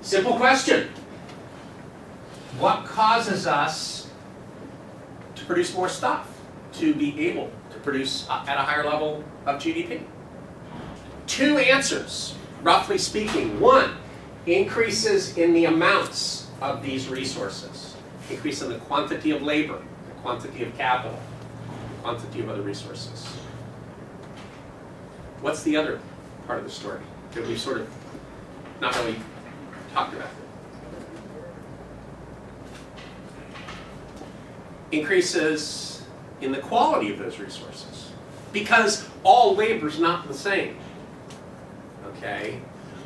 Simple question. What causes us to produce more stuff, to be able to produce at a higher level of GDP? Two answers, roughly speaking. One, increases in the amounts of these resources. Increase in the quantity of labor, the quantity of capital, the quantity of other resources. What's the other part of the story that we've sort of not really talked about? Increases in the quality of those resources. Because all labor is not the same. Okay?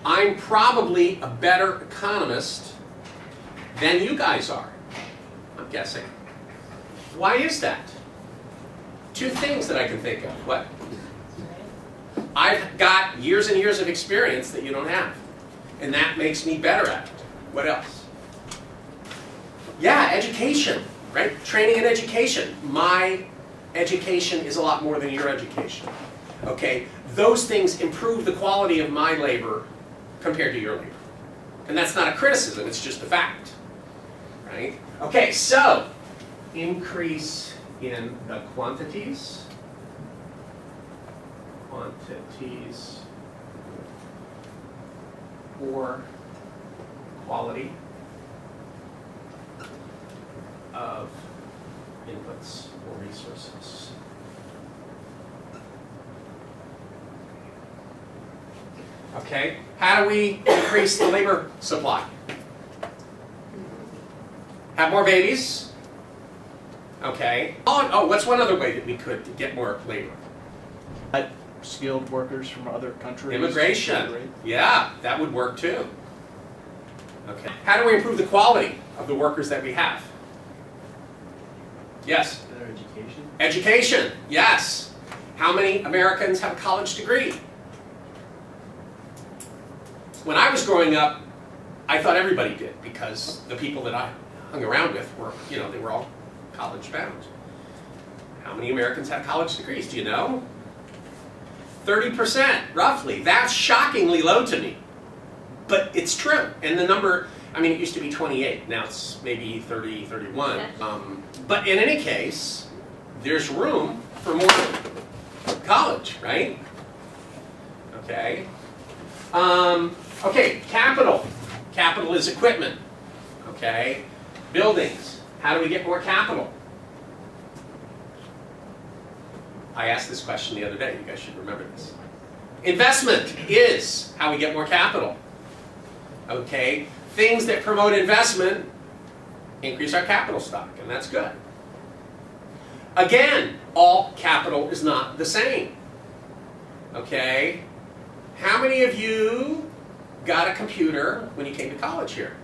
I'm probably a better economist than you guys are, I'm guessing. Why is that? Two things that I can think of. What? I've got years and years of experience that you don't have. And that makes me better at it. What else? Yeah, education, right? Training and education. My education is a lot more than your education. Okay? Those things improve the quality of my labor compared to your labor. And that's not a criticism, it's just a fact. Right? Okay, so increase in the quantities or quality of inputs or resources. Okay, how do we increase the labor supply? Have more babies. Okay. Oh, what's one other way that we could get more labor? Skilled workers from other countries. Immigration. Yeah, that would work too. Okay. How do we improve the quality of the workers that we have? Yes? Better education. Education. Yes. How many Americans have a college degree? When I was growing up, I thought everybody did because the people that I hung around with were, you know, they were all college bound. How many Americans have college degrees? Do you know? 30%, roughly. That's shockingly low to me. But it's true. And the number, I mean, it used to be 28. Now it's maybe 30, 31. But in any case, there's room for more college, right? Okay. Okay, capital. Capital is equipment. Okay. Buildings. How do we get more capital? I asked this question the other day. You guys should remember this. Investment is how we get more capital. Okay? Things that promote investment increase our capital stock, and that's good. Again, all capital is not the same. Okay? How many of you got a computer when you came to college here?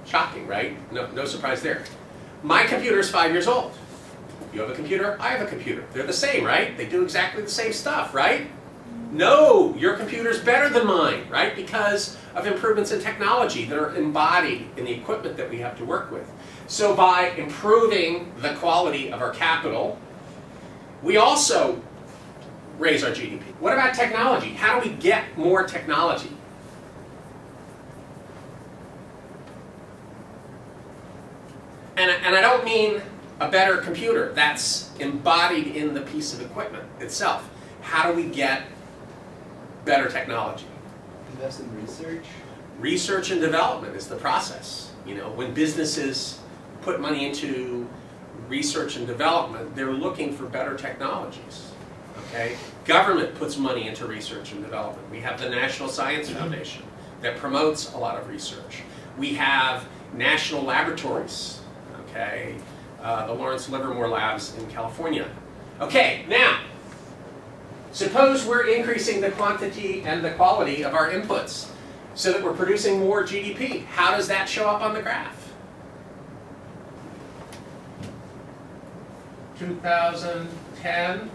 Shocking, right? No surprise there. My computer is 5 years old. You have a computer, I have a computer. They're the same, right? They do exactly the same stuff, right? No, your computer's better than mine, right? Because of improvements in technology that are embodied in the equipment that we have to work with. So by improving the quality of our capital, we also raise our GDP. What about technology? How do we get more technology? And I don't mean a better computer. That's embodied in the piece of equipment itself. How do we get better technology? Invest in research. Research and development is the process. You know, when businesses put money into research and development, they're looking for better technologies. Okay? Government puts money into research and development. We have the National Science Foundation that promotes a lot of research. We have national laboratories. Okay? The Lawrence Livermore Labs in California. Okay, now, suppose we're increasing the quantity and the quality of our inputs so that we're producing more GDP. How does that show up on the graph? 2010,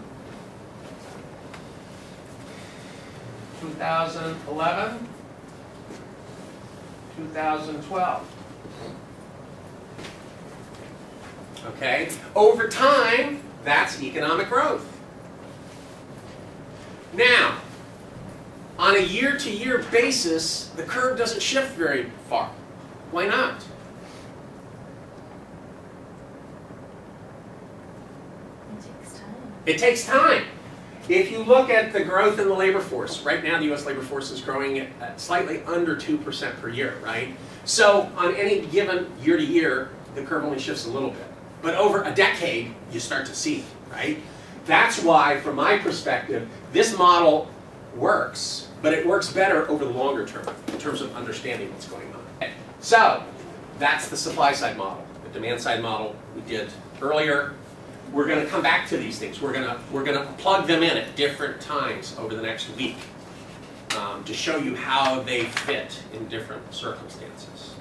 2011, 2012. Okay? Over time, that's economic growth. Now, on a year-to-year basis, the curve doesn't shift very far. Why not? It takes time. It takes time. If you look at the growth in the labor force, right now the U.S. labor force is growing at slightly under 2% per year, right? So on any given year to year, the curve only shifts a little bit. But over a decade, you start to see it, right? That's why, from my perspective, this model works, but it works better over the longer term in terms of understanding what's going on. Okay. So that's the supply side model. The demand side model we did earlier. We're going to come back to these things. We're going to plug them in at different times over the next week to show you how they fit in different circumstances.